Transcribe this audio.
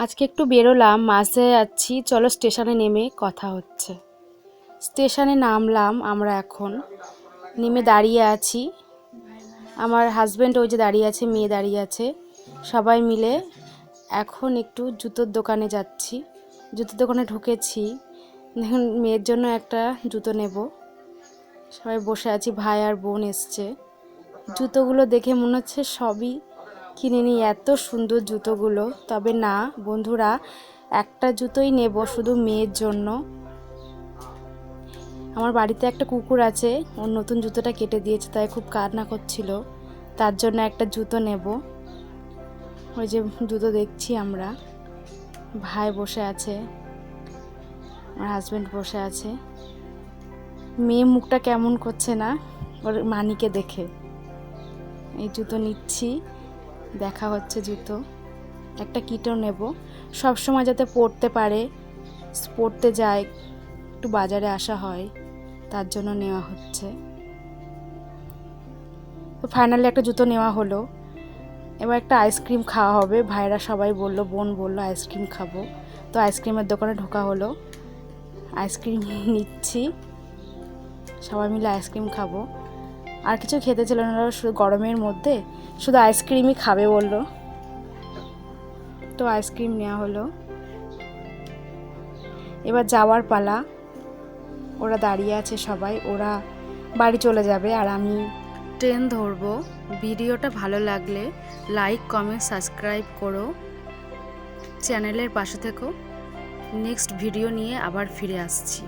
আজকে একটু বেরোলাম, মাঝে যাচ্ছি, চলো স্টেশনে নেমে কথা হচ্ছে। স্টেশনে নামলাম আমরা, এখন নেমে দাঁড়িয়ে আছি। আমার হাজব্যান্ড ওই যে দাঁড়িয়ে আছে, মেয়ে দাঁড়িয়ে আছে, সবাই মিলে এখন একটু জুতোর দোকানে যাচ্ছি। জুতোর দোকানে ঢুকেছি, এখন মেয়ের জন্য একটা জুতো নেব। সবাই বসে আছি, ভাই আর বোন এসছে। জুতোগুলো দেখে মনে হচ্ছে সবই কিনে নিই, এত সুন্দর জুতোগুলো। তবে না বন্ধুরা, একটা জুতোই নেব শুধু মেয়ের জন্য। আমার বাড়িতে একটা কুকুর আছে, ওর নতুন জুতোটা কেটে দিয়েছে, তাই খুব কান্না করছিল, তার জন্য একটা জুতো নেব। ওই যে জুতো দেখছি আমরা, ভাই বসে আছে, আমার হাজব্যান্ড বসে আছে। মেয়ে মুখটা কেমন করছে না ওর মানিকে দেখে। এই জুতো নিচ্ছি, দেখা হচ্ছে জুতো। একটা কিটো নেব, সব সময় যাতে পরতে পারে, পরতে যায়, একটু বাজারে আসা হয়, তার জন্য নেওয়া হচ্ছে। তো ফাইনালি একটা জুতো নেওয়া হলো। এবার একটা আইসক্রিম খাওয়া হবে, ভাইরা সবাই বললো, বোন বললো আইসক্রিম খাবো, তো আইসক্রিমের দোকানে ঢোকা হলো। আইসক্রিম নিচ্ছি, সবাই মিলে আইসক্রিম খাবো। আর কিছু খেতে ছিল না, শুধু গরমের মধ্যে শুধু আইসক্রিমই খাবে বললো, তো আইসক্রিম নেওয়া হলো। এবার যাওয়ার পালা, ওরা দাঁড়িয়ে আছে সবাই, ওরা বাড়ি চলে যাবে আর আমি ট্রেন ধরবো। ভিডিওটা ভালো লাগলে লাইক, কমেন্ট, সাবস্ক্রাইব করো, চ্যানেলের পাশে থেকো। নেক্সট ভিডিও নিয়ে আবার ফিরে আসছি।